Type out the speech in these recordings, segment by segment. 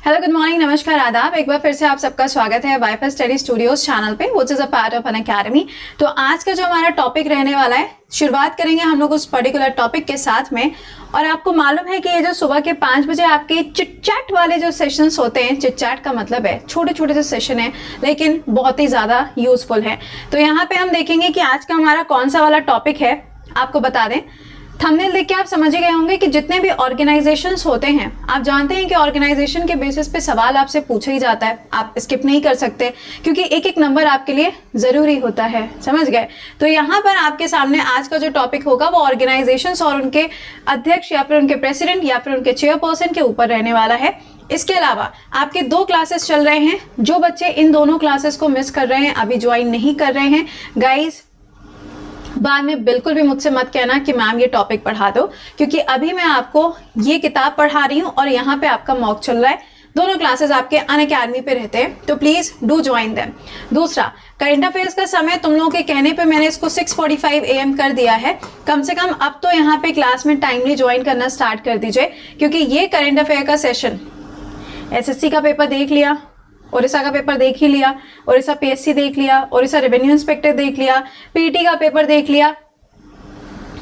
Hello, good morning, नमस्कार, आदाब। एक बार फिर से आप सबका स्वागत है वाईफाई स्टडी स्टूडियोज चैनल पे, which is a part of an academy. तो आज का जो हमारा टॉपिक रहने वाला है, शुरुआत करेंगे हम लोग उस पर्टिकुलर टॉपिक के साथ में। और आपको मालूम है कि ये जो सुबह के 5 बजे आपके चिट चैट वाले जो सेशंस होते हैं, चिट चैट का मतलब है छोटे छोटे से सेशन है लेकिन बहुत ही ज्यादा यूजफुल है। तो यहाँ पे हम देखेंगे कि आज का हमारा कौन सा वाला टॉपिक है। आपको बता दें, थंबनेल देख के आप समझ ही गए होंगे कि जितने भी ऑर्गेनाइजेशंस होते हैं, आप जानते हैं कि ऑर्गेनाइजेशन के बेसिस पे सवाल आपसे पूछा ही जाता है, आप स्किप नहीं कर सकते क्योंकि एक एक नंबर आपके लिए जरूरी होता है। समझ गए? तो यहाँ पर आपके सामने आज का जो टॉपिक होगा वो ऑर्गेनाइजेशंस और उनके अध्यक्ष या फिर उनके प्रेसिडेंट या फिर उनके चेयरपर्सन के ऊपर रहने वाला है। इसके अलावा आपके 2 क्लासेस चल रहे हैं। जो बच्चे इन दोनों क्लासेस को मिस कर रहे हैं, अभी ज्वाइन नहीं कर रहे हैं, गाइज बाद में बिल्कुल भी मुझसे मत कहना कि मैम ये टॉपिक पढ़ा दो, क्योंकि अभी मैं आपको ये किताब पढ़ा रही हूँ और यहाँ पे आपका मॉक चल रहा है। दोनों क्लासेस आपके अनअकैडमी पे रहते हैं, तो प्लीज डू ज्वाइन देम। दूसरा, करंट अफेयर्स का समय तुम लोगों के कहने पे मैंने इसको 6:45 AM कर दिया है। कम से कम अब तो यहाँ पे क्लास में टाइमली ज्वाइन करना स्टार्ट कर दीजिए, क्योंकि ये करंट अफेयर का सेशन, SSC का पेपर देख लिया, ओडिशा का पेपर देख ही लिया, ओडिशा PSC देख लिया, ओडिशा रेवेन्यू इंस्पेक्टर देख लिया, पीटी का पेपर देख लिया।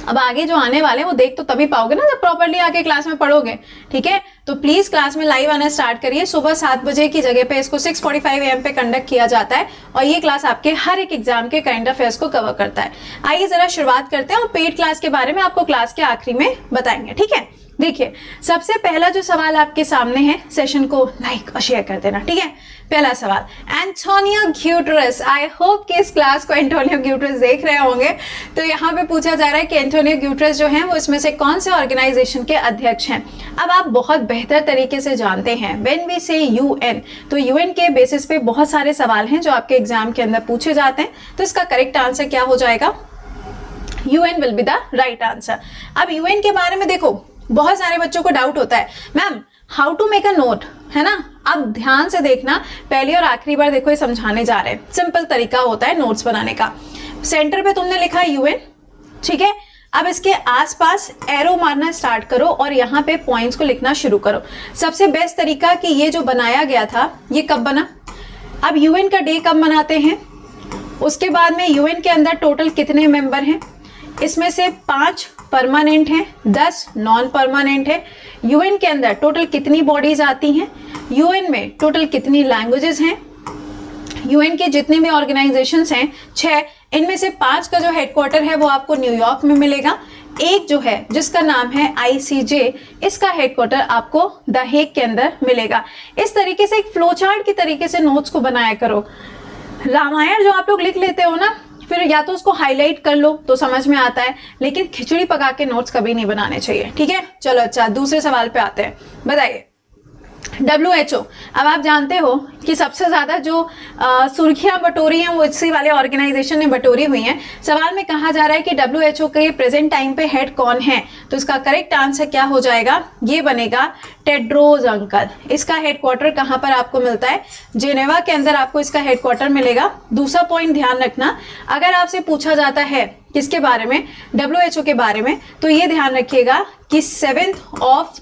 अब आगे जो आने वाले वो देख तो तभी पाओगे ना जब प्रॉपर्ली आके क्लास में पढ़ोगे। ठीक है, तो प्लीज क्लास में लाइव आना स्टार्ट करिए। सुबह 7 बजे की जगह पे इसको 6:45 AM पे कंडक्ट किया जाता है और ये क्लास आपके हर एक एग्जाम के करंट अफेयर्स को कवर करता है। आइए जरा शुरुआत करते हैं और पेड क्लास के बारे में आपको क्लास के आखिरी में बताएंगे। ठीक है, देखिए सबसे पहला जो सवाल आपके सामने है, सेशन को लाइक और शेयर कर देना। ठीक है, पहला सवाल, एंटोनियो ग्यूटेरस। आई होप कि इस क्लास को एंटोनियो ग्यूटेरस देख रहे होंगे। तो यहाँ पे पूछा जा रहा है कि एंटोनियो ग्यूटेरस जो है वो इसमें से कौन से ऑर्गेनाइजेशन के अध्यक्ष हैं। अब आप बहुत बेहतर तरीके से जानते हैं, व्हेन वी से UN, तो UN के बेसिस पे बहुत सारे सवाल हैं जो आपके एग्जाम के अंदर पूछे जाते हैं। तो इसका करेक्ट आंसर क्या हो जाएगा? UN will be the right answer. अब UN के बारे में देखो, बहुत सारे बच्चों को डाउट होता है, ma'am how to make a note, है ना। अब ध्यान से देखना, पहली और आखिरी बार देखो ये समझाने जा रहे हैं। सिंपल तरीका होता है नोट्स बनाने का। सेंटर पे तुमने लिखा है UN, ठीक है। अब इसके आसपास एरो मारना स्टार्ट करो और यहाँ पे पॉइंट्स को लिखना शुरू करो। सबसे बेस्ट तरीका कि ये जो बनाया गया था ये कब बना, अब UN का डे कब मनाते हैं, उसके बाद में UN के अंदर टोटल कितने मेंबर हैं, इसमें से 5 परमानेंट हैं, 10 नॉन परमानेंट है। UN के अंदर टोटल कितनी बॉडीज आती हैं, UN में टोटल कितनी लैंग्वेजेस हैं, UN के जितने भी ऑर्गेनाइजेशंस हैं 6, इनमें से 5 का जो हेडक्वार्टर है वो आपको न्यूयॉर्क में मिलेगा। एक जो है जिसका नाम है ICJ, इसका हेडक्वार्टर आपको द हेग के अंदर मिलेगा। इस तरीके से एक फ्लो चार्ट की तरीके से नोट्स को बनाया करो। रामायण जो आप लोग लिख लेते हो ना, फिर या तो उसको हाईलाइट कर लो तो समझ में आता है, लेकिन खिचड़ी पका के नोट्स कभी नहीं बनाने चाहिए। ठीक है, चलो अच्छा दूसरे सवाल पे आते हैं। बताइए, WHO। अब आप जानते हो कि सबसे ज्यादा जो सुर्खियां बटोरी हैं वो इसी वाले ऑर्गेनाइजेशन ने बटोरी हुई हैं। सवाल में कहा जा रहा है कि WHO के प्रेजेंट टाइम पे हेड कौन है, तो इसका करेक्ट आंसर क्या हो जाएगा, ये बनेगा टेड्रोस अंकल। इसका हेडक्वार्टर कहां पर आपको मिलता है, जेनेवा के अंदर आपको इसका हेडक्वार्टर मिलेगा। दूसरा पॉइंट ध्यान रखना, अगर आपसे पूछा जाता है किसके बारे में, WHO के बारे में, तो ये ध्यान रखिएगा कि 7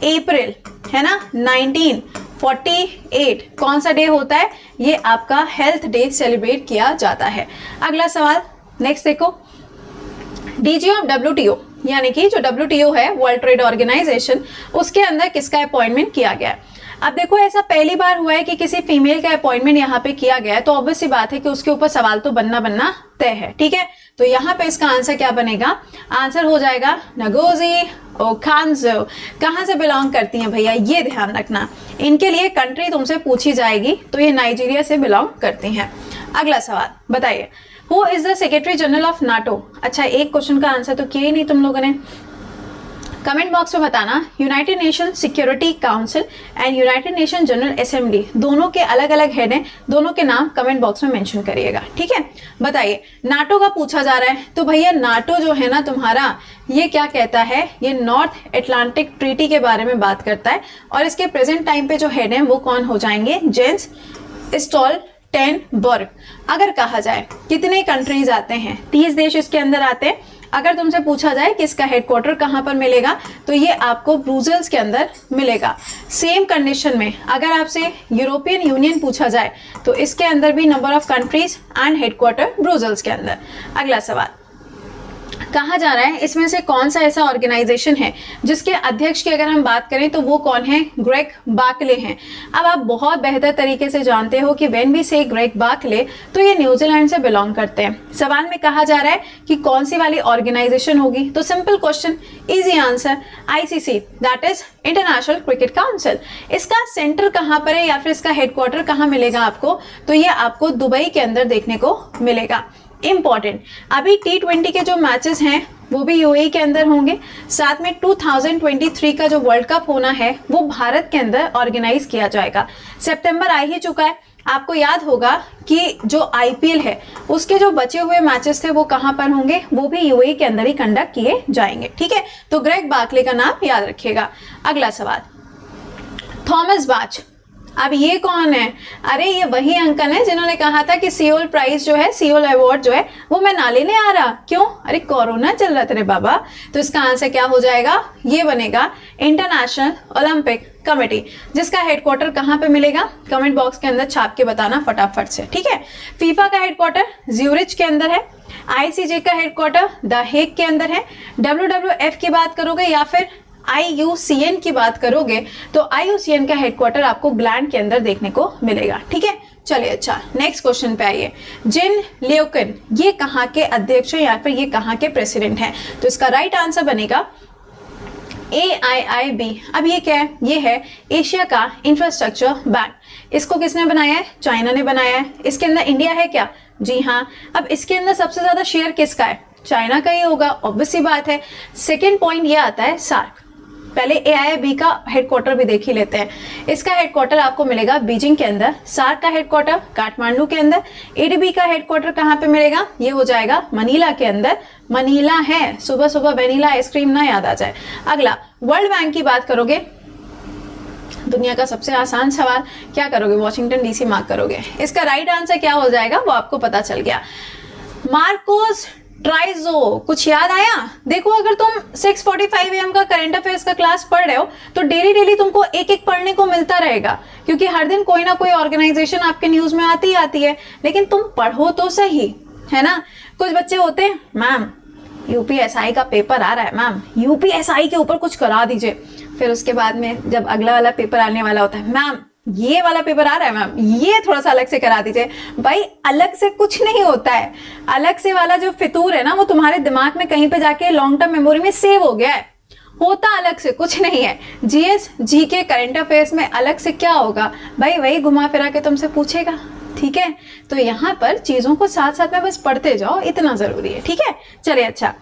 अप्रैल है ना 1948 कौन सा डे होता है, ये आपका हेल्थ डे सेलिब्रेट किया जाता है। अगला सवाल नेक्स्ट देखो, DG ऑफ WTO, यानी कि जो WTO है वर्ल्ड ट्रेड ऑर्गेनाइजेशन, उसके अंदर किसका अपॉइंटमेंट किया गया है। अब देखो ऐसा पहली बार हुआ है कि किसी फीमेल का अपॉइंटमेंट यहाँ पे किया गया है, तो ऑब्वियस सी बात है कि उसके ऊपर सवाल तो बनना तय है। ठीक है, तो यहाँ पे इसका आंसर क्या बनेगा, आंसर हो जाएगा नगोजी ओकांजो। कहाँ से बिलोंग करती हैं भैया, ये ध्यान रखना, इनके लिए कंट्री तुमसे पूछी जाएगी, तो ये नाइजीरिया से बिलोंग करती हैं। अगला सवाल बताइए, who is the secretary general of NATO. अच्छा, एक क्वेश्चन का आंसर तो किया ही नहीं तुम लोगों ने, कमेंट बॉक्स में बताना। United nation security council and United nation general assembly, दोनों के अलग अलग हेड हैं, दोनों के नाम कमेंट बॉक्स में मेंशन करिएगा। ठीक है, बताइए नाटो का पूछा जा रहा है, तो भैया नाटो जो है ना तुम्हारा, ये क्या कहता है, ये नॉर्थ अटलांटिक ट्रीटी के बारे में बात करता है और इसके प्रेजेंट टाइम पे जो हेड है वो कौन हो जाएंगे, जेंस स्टोल्टेनबर्ग। अगर कहा जाए कितने कंट्रीज आते हैं, 30 देश इसके अंदर आते हैं। अगर तुमसे पूछा जाए कि इसका हेडक्वार्टर कहाँ पर मिलेगा, तो ये आपको ब्रुसेल्स के अंदर मिलेगा। सेम कंडीशन में अगर आपसे यूरोपियन यूनियन पूछा जाए तो इसके अंदर भी number of countries and headquarter Brussels के अंदर। अगला सवाल, कहा जा रहा है इसमें से कौन सा ऐसा ऑर्गेनाइजेशन है जिसके अध्यक्ष की अगर हम बात करें तो वो कौन है, ग्रेग बार्कले हैं। अब आप बहुत बेहतर तरीके से जानते हो कि व्हेन वी से ग्रेग बार्कले तो ये न्यूजीलैंड से बिलोंग करते हैं। सवाल में कहा जा रहा है कि कौन सी वाली ऑर्गेनाइजेशन होगी, तो simple question, easy answer, ICC, that is international cricket council. इसका सेंटर कहाँ पर है या फिर इसका हेडक्वार्टर कहाँ मिलेगा आपको, तो ये आपको दुबई के अंदर देखने को मिलेगा। इंपॉर्टेंट, अभी T20 के जो मैचेस हैं वो भी यूएई के अंदर होंगे, साथ में 2023 का जो वर्ल्ड कप होना है वो भारत के अंदर ऑर्गेनाइज किया जाएगा। सितंबर आ ही चुका है, आपको याद होगा कि जो आईपीएल है उसके जो बचे हुए मैचेस थे वो कहां पर होंगे, वो भी यूएई के अंदर ही कंडक्ट किए जाएंगे। ठीक है, तो ग्रेग बार्कले का नाम याद रखिएगा। अगला सवाल, थॉमस बाच, अब ये कौन है? अरे ये वही अंकल है जिन्होंने कहा था कि सियोल प्राइज जो है, सियोल अवार्ड जो है वो मैं ना लेने आ रहा। क्यों? अरे कोरोना चल रहा था रे बाबा। तो इसका आंसर क्या हो जाएगा, ये बनेगा इंटरनेशनल ओलंपिक कमेटी, जिसका हेडक्वार्टर कहाँ पे मिलेगा, कमेंट बॉक्स के अंदर छाप के बताना फटाफट से। ठीक है, फीफा का हेडक्वार्टर ज्यूरिच के अंदर है, आईसीजे का हेडक्वार्टर द हेग के अंदर है, WWF की बात करोगे या फिर IUCN की बात करोगे तो IUCN का हेडक्वार्टर आपको ग्लैंड के अंदर देखने को मिलेगा। ठीक है, चलिए अच्छा नेक्स्ट क्वेश्चन पे आइए। जिन लियोकिन ये कहाँ के अध्यक्ष हैं या फिर ये कहाँ के प्रेसिडेंट हैं, तो इसका राइट आंसर बनेगा AIIB। अब ये क्या है, ये है एशिया का इंफ्रास्ट्रक्चर बैंक। इसको किसने बनाया है, चाइना ने बनाया है। इसके अंदर इंडिया है क्या, जी हाँ। अब इसके अंदर सबसे ज्यादा शेयर किसका है, चाइना का ही होगा, ऑब्वियस सी बात है। सेकेंड पॉइंट ये आता है सार्क। पहले AIIB का हेडक्वार्टर भी देख ही लेते हैं। इसका हेडक्वार्टर आपको मिलेगा बीजिंग के अंदर, सार्क का हेडक्वार्टर काठमांडू के अंदर, ADB का हेडक्वार्टर कहाँ पे मिलेगा, ये हो जाएगा मनीला के अंदर। मनीला है, सुबह सुबह वेनिला आइसक्रीम ना याद आ जाए। अगला, वर्ल्ड बैंक की बात करोगे, दुनिया का सबसे आसान सवाल, क्या करोगे, वॉशिंगटन DC मार्क करोगे। इसका राइट आंसर क्या हो जाएगा वो आपको पता चल गया, मार्कोस ट्राइजो। कुछ याद आया? देखो अगर तुम 6:45 AM का करंट अफेयर्स का क्लास पढ़ रहे हो तो डेली डेली तुमको एक एक पढ़ने को मिलता रहेगा, क्योंकि हर दिन कोई ना कोई ऑर्गेनाइजेशन आपके न्यूज में आती है, लेकिन तुम पढ़ो तो सही, है ना। कुछ बच्चे होते हैं, मैम UPSI का पेपर आ रहा है, मैम UPSI के ऊपर कुछ करा दीजिए। फिर उसके बाद में जब अगला वाला पेपर आने वाला होता है, मैम ये वाला पेपर आ रहा है, मैम ये थोड़ा सा अलग से करा दीजिए। भाई अलग से कुछ नहीं होता है, अलग से वाला जो फितूर है ना वो तुम्हारे दिमाग में कहीं पे जाके लॉन्ग टर्म मेमोरी में सेव हो गया है, होता अलग से कुछ नहीं है। GS GK करंट अफेयर्स में अलग से क्या होगा भाई, वही घुमा फिरा के तुमसे पूछेगा। ठीक है, तो यहाँ पर चीजों को साथ साथ में बस पढ़ते जाओ, इतना जरूरी है। ठीक है, चलिए अच्छा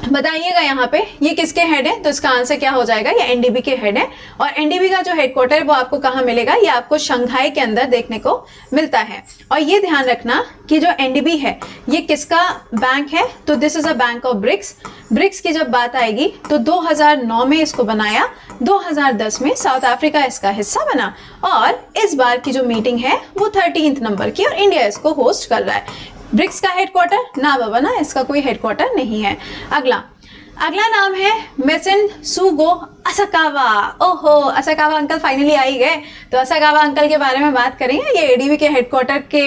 बताइएगा यहाँ पे ये किसके हेड है, तो इसका आंसर क्या हो जाएगा, ये NDB के हेड है। और NDB का जो हेडक्वार्टर है वो आपको कहाँ मिलेगा, ये आपको शंघाई के अंदर देखने को मिलता है। और ये ध्यान रखना कि जो NDB है ये किसका बैंक है, तो this is a bank of BRICS. BRICS की जब बात आएगी तो 2009 में इसको बनाया, 2010 में साउथ अफ्रीका इसका हिस्सा बना, और इस बार की जो मीटिंग है वो 13th नंबर की, और इंडिया इसको होस्ट कर रहा है। ब्रिक्स का हेडक्वार्टर ना बाबा ना, इसका कोई हेडक्वार्टर नहीं है। अगला नाम है मित्सुगो असाकावा। ओहो, असाकावा अंकल फाइनली आ ही गए। तो असाकावा अंकल के बारे में बात करेंगे। ये ADB के हेडक्वार्टर के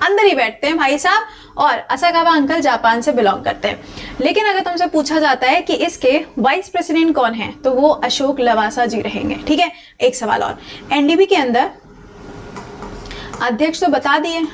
अंदर ही बैठते हैं भाई साहब, और असाकावा अंकल जापान से बिलोंग करते हैं। लेकिन अगर तुमसे पूछा जाता है कि इसके वाइस प्रेसिडेंट कौन है, तो वो अशोक लवासा जी रहेंगे। ठीक है, एक सवाल और, NDB के अंदर अध्यक्ष तो बता दिए,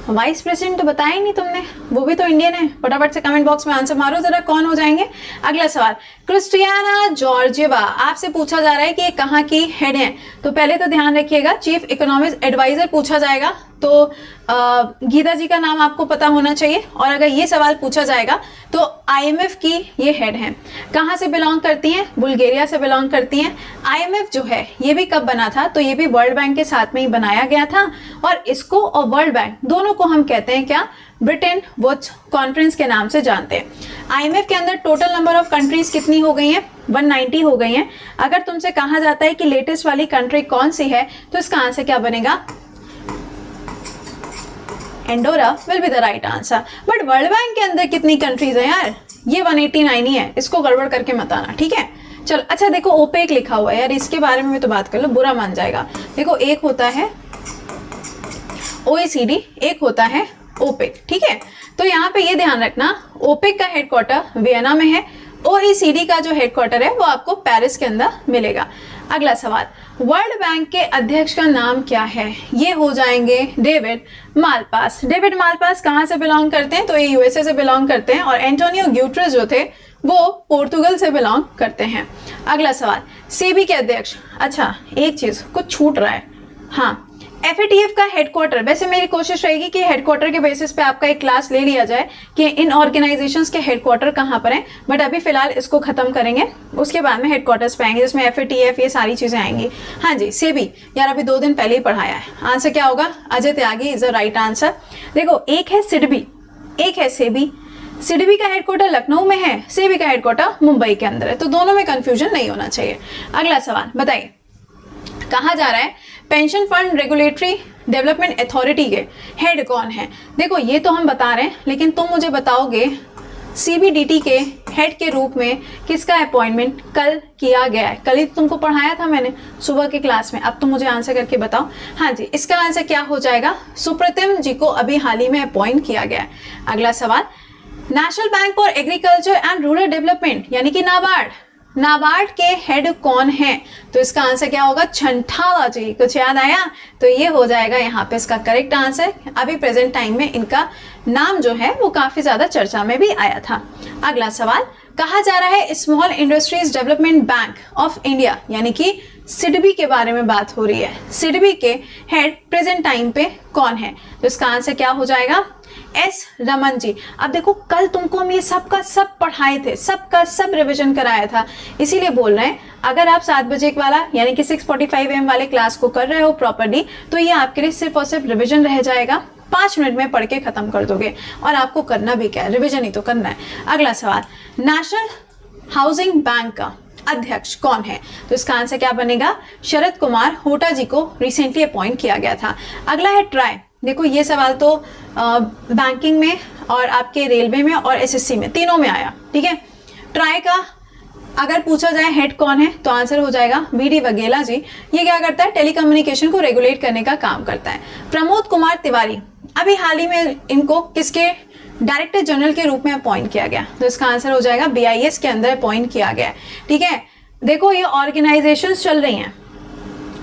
वाइस प्रेसिडेंट तो बताया ही नहीं तुमने, वो भी तो इंडियन है। फटाफट से कमेंट बॉक्स में आंसर मारो जरा, कौन हो जाएंगे। अगला सवाल, क्रिस्टियाना जॉर्जिएवा, आपसे पूछा जा रहा है कि ये कहाँ की हेड है। तो पहले तो ध्यान रखिएगा, चीफ इकोनॉमिक एडवाइजर पूछा जाएगा, तो गीता जी का नाम आपको पता होना चाहिए। और अगर ये सवाल पूछा जाएगा तो IMF की ये हेड हैं। कहाँ से बिलोंग करती हैं, बुल्गारिया से बिलोंग करती हैं। IMF जो है ये भी कब बना था, तो ये भी वर्ल्ड बैंक के साथ में ही बनाया गया था। और इसको और वर्ल्ड बैंक दोनों को हम कहते हैं क्या, ब्रिटेन वुड्स कॉन्फ्रेंस के नाम से जानते हैं। IMF के अंदर टोटल नंबर ऑफ कंट्रीज कितनी हो गई हैं, 190 हो गई हैं। अगर तुमसे कहा जाता है कि लेटेस्ट वाली कंट्री कौन सी है, तो इसका आंसर क्या बनेगा, Andorra will be the right answer. But world bank के अंदर कितनी कंट्रीज है यार, ये 189 ही है, इसको गड़बड़ करके मत आना, ठीक है। चलो अच्छा देखो ओपेक लिखा हुआ है यार, इसके बारे में भी तो बात कर लो, बुरा मान जाएगा। देखो एक होता है OECD, एक होता है ओपेक, ठीक है। तो यहाँ पे ये ध्यान रखना, ओपेक का हेडक्वार्टर वियना में है, OECD का जो हेडक्वार्टर है वो आपको पेरिस के अंदर मिलेगा। अगला सवाल, वर्ल्ड बैंक के अध्यक्ष का नाम क्या है? ये हो जाएंगे डेविड मालपास। डेविड मालपास कहाँ से बिलोंग करते हैं? तो ये यूएसए से बिलोंग करते हैं, और एंटोनियो ग्यूटरेस जो थे वो पोर्तुगल से बिलोंग करते हैं। अगला सवाल, सेबी के अध्यक्ष, अच्छा एक चीज कुछ छूट रहा है, हाँ FATF का हेडक्वार्टर, वैसे मेरी कोशिश रहेगी कि हेडक्वार्टर के बेसिस पे आपका एक क्लास ले लिया जाए कि इन ऑर्गेनाइजेशंस के हेडक्वार्टर कहाँ पर हैं, बट अभी फिलहाल इसको खत्म करेंगे, उसके बाद में हेडक्वार्टर्स पे आएंगे जिसमें FATF ये सारी चीजें आएंगी। हाँ जी सेबी, यार अभी 2 दिन पहले ही पढ़ाया है। आंसर क्या होगा? Ajay Tyagi is the right answer. देखो एक है सिडबी, एक है सेबी। सिडबी का हेडक्वार्टर लखनऊ में है, सेबी का हेडक्वार्टर मुंबई के अंदर है, तो दोनों में कंफ्यूजन नहीं होना चाहिए। अगला सवाल बताइए, कहा जा रहा है pension fund regulatory development authority के हेड कौन है? देखो ये तो हम बता रहे हैं, लेकिन तुम मुझे बताओगे CBDT के हेड के रूप में किसका अपॉइंटमेंट कल किया गया है? कल ही तुमको पढ़ाया था मैंने सुबह की क्लास में, अब तुम मुझे आंसर करके बताओ। हाँ जी, इसका आंसर क्या हो जाएगा? सुप्रतिम जी को अभी हाल ही में अपॉइंट किया गया है। अगला सवाल, national bank for agriculture and rural development यानी कि नाबार्ड, नाबार्ड के हेड कौन है? तो इसका आंसर क्या होगा? छंठाला जी। कुछ याद आया? तो ये हो जाएगा यहाँ पे इसका करेक्ट आंसर। अभी प्रेजेंट टाइम में इनका नाम जो है वो काफी ज्यादा चर्चा में भी आया था। अगला सवाल, कहा जा रहा है small industries development bank of India यानी कि सिडबी के बारे में बात हो रही है, सिडबी के हेड प्रेजेंट टाइम पे कौन है? तो इसका आंसर क्या हो जाएगा? एस रमन जी। अब देखो कल तुमको हम ये सब का सब पढ़ाए थे, सबका सब रिवीजन कराया था, इसीलिए बोल रहे हैं अगर आप 7 बजे वाला यानी कि 6:45 AM वाले क्लास को कर रहे हो प्रॉपर्ली, तो ये आपके लिए सिर्फ और सिर्फ रिवीजन रह जाएगा। 5 मिनट में पढ़ के खत्म कर दोगे, और आपको करना भी क्या है? रिवीजन ही तो करना है। अगला सवाल, नेशनल हाउसिंग बैंक का अध्यक्ष कौन है? तो इसका आंसर क्या बनेगा? शरद कुमार होटा जी को रिसेंटली अपॉइंट किया गया था। अगला है ट्राई। देखो ये सवाल तो बैंकिंग में और आपके रेलवे में और SSC में तीनों में आया, ठीक है। ट्राई का अगर पूछा जाए हेड कौन है तो आंसर हो जाएगा BD वघेला जी। ये क्या करता है? टेलीकम्युनिकेशन को रेगुलेट करने का काम करता है। प्रमोद कुमार तिवारी, अभी हाल ही में इनको किसके डायरेक्टर जनरल के रूप में अपॉइंट किया गया? तो इसका आंसर हो जाएगा BIS के अंदर अपॉइंट किया गया, ठीक है। देखो ये ऑर्गेनाइजेशंस चल रही हैं,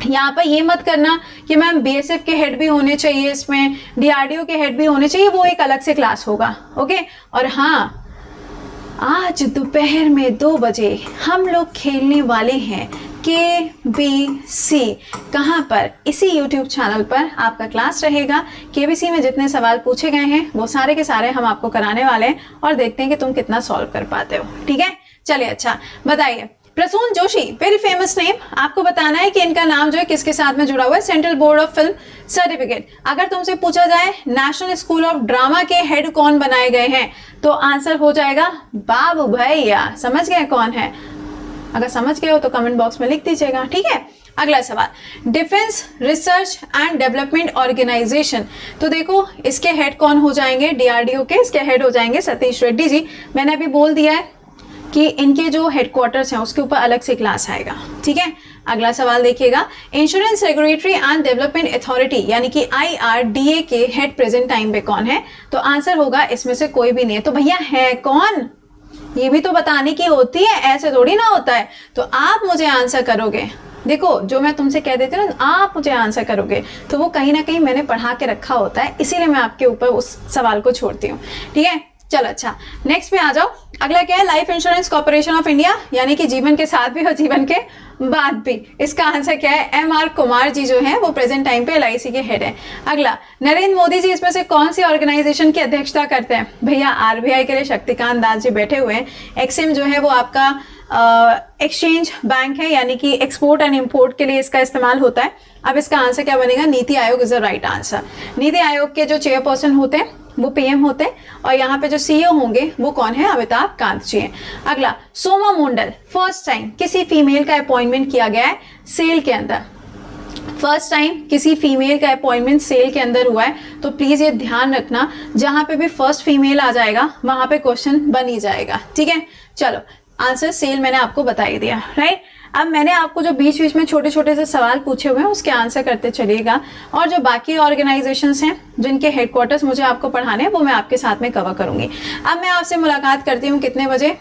यहाँ पर ये मत करना कि मैम BSF के हेड भी होने चाहिए, इसमें DRDO के हेड भी होने चाहिए, वो एक अलग से क्लास होगा, ओके। और हाँ, आज दोपहर में 2 बजे हम लोग खेलने वाले हैं KBC। कहाँ पर? इसी YouTube चैनल पर आपका क्लास रहेगा। KBC में जितने सवाल पूछे गए हैं वो सारे के सारे हम आपको कराने वाले हैं, और देखते हैं कि तुम कितना सॉल्व कर पाते हो, ठीक है। चलिए अच्छा बताइए, Prasoon Joshi, very famous name, आपको बताना है कि इनका नाम जो है किसके साथ में जुड़ा हुआ है? Central board of film certificate. अगर तुमसे पूछा जाए नेशनल स्कूल ऑफ ड्रामा के हेड कौन बनाए गए हैं, तो आंसर हो जाएगा बाबू भैया। समझ गए कौन है? अगर समझ गए हो तो कमेंट बॉक्स में लिख दीजिएगा, ठीक है। अगला सवाल, defence research and development organisation. तो देखो इसके हेड कौन हो जाएंगे? DRDO के इसके हेड हो जाएंगे सतीश रेड्डी जी। मैंने अभी बोल दिया है कि इनके जो हेडक्वार्टर्स हैं उसके ऊपर अलग से क्लास आएगा, ठीक है। अगला सवाल देखिएगा, insurance regulatory and development authority यानी कि IRDA के हेड प्रेजेंट टाइम पे कौन है? तो आंसर होगा इसमें से कोई भी नहीं है। तो भैया है कौन? ये भी तो बताने की होती है, ऐसे थोड़ी ना होता है। तो आप मुझे आंसर करोगे, देखो जो मैं तुमसे कह देती हूँ ना, आप मुझे आंसर करोगे, तो वो कहीं ना कहीं मैंने पढ़ा के रखा होता है, इसीलिए मैं आपके ऊपर उस सवाल को छोड़ती हूँ, ठीक है। चलो अच्छा नेक्स्ट पे आ जाओ। अगला क्या है? Life insurance corporation of India यानी कि जीवन के साथ भी और जीवन के बाद भी। इसका आंसर क्या है? MR कुमार जी जो हैं वो प्रेजेंट टाइम पे LIC के हेड हैं। अगला, नरेंद्र मोदी जी इसमें से कौन सी ऑर्गेनाइजेशन की अध्यक्षता करते हैं? भैया RBI के लिए शक्तिकांत दास जी बैठे हुए हैं। एक्सिम जो है वो आपका एक्सचेंज बैंक है यानी कि एक्सपोर्ट एंड इंपोर्ट के लिए इसका इस्तेमाल होता है। अब इसका आंसर क्या बनेगा? NITI Aayog is the right answer. NITI Aayog के जो चेयरपर्सन होते हैं वो PM होते हैं, और यहाँ पे जो CEO होंगे वो कौन है? अमिताभ कांत जी हैं। अगला, सोमा मंडल, फर्स्ट टाइम किसी फीमेल का अपॉइंटमेंट किया गया है सेल के अंदर। फर्स्ट टाइम किसी फीमेल का अपॉइंटमेंट सेल के अंदर हुआ है तो प्लीज ये ध्यान रखना, जहां पे भी फर्स्ट फीमेल आ जाएगा वहां पे क्वेश्चन बन ही जाएगा, ठीक है। चलो आंसर सेल मैंने आपको बता ही दिया, राइट। अब मैंने आपको जो बीच बीच में छोटे छोटे से सवाल पूछे हुए हैं उसके आंसर करते चलिएगा, और जो बाकी ऑर्गेनाइजेशंस हैं जिनके हेडक्वार्टर्स मुझे आपको पढ़ाने हैं वो मैं आपके साथ में कवर करूंगी। अब मैं आपसे मुलाकात करती हूँ कितने बजे,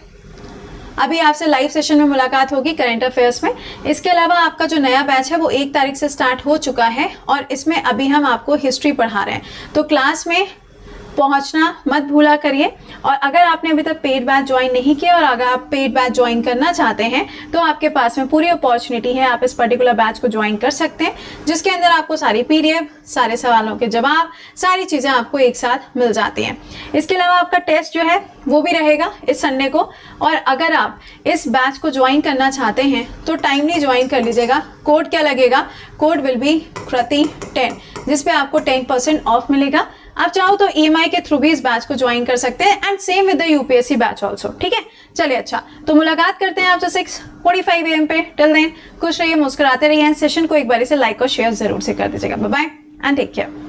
अभी आपसे लाइव सेशन में मुलाकात होगी करंट अफेयर्स में। इसके अलावा आपका जो नया बैच है वो 1 तारीख से स्टार्ट हो चुका है और इसमें अभी हम आपको हिस्ट्री पढ़ा रहे हैं, तो क्लास में पहुंचना मत भूला करिए। और अगर आपने अभी तक पेड बैच ज्वाइन नहीं किया और अगर आप पेड बैच ज्वाइन करना चाहते हैं तो आपके पास में पूरी अपॉर्चुनिटी है, आप इस पर्टिकुलर बैच को ज्वाइन कर सकते हैं, जिसके अंदर आपको सारी पीडीएफ, सारे सवालों के जवाब, सारी चीजें आपको एक साथ मिल जाती हैं। इसके अलावा आपका टेस्ट जो है वो भी रहेगा इस संडे को, और अगर आप इस बैच को ज्वाइन करना चाहते हैं तो टाइमली ज्वाइन कर लीजिएगा। कोड क्या लगेगा, कोड विल बी कृति 10, जिसपे आपको 10% ऑफ मिलेगा। आप चाहो तो EMI के थ्रू भी इस बैच को ज्वाइन कर सकते हैं, and same with the UPSC batch also, ठीक है। चलिए अच्छा, तो मुलाकात करते हैं आपसे 6:45 AM पे। टिल देन खुश रहिए, मुस्कुराते रहिए। सेशन को एक बार से लाइक और शेयर जरूर से कर दीजिएगा। Bye bye and take care.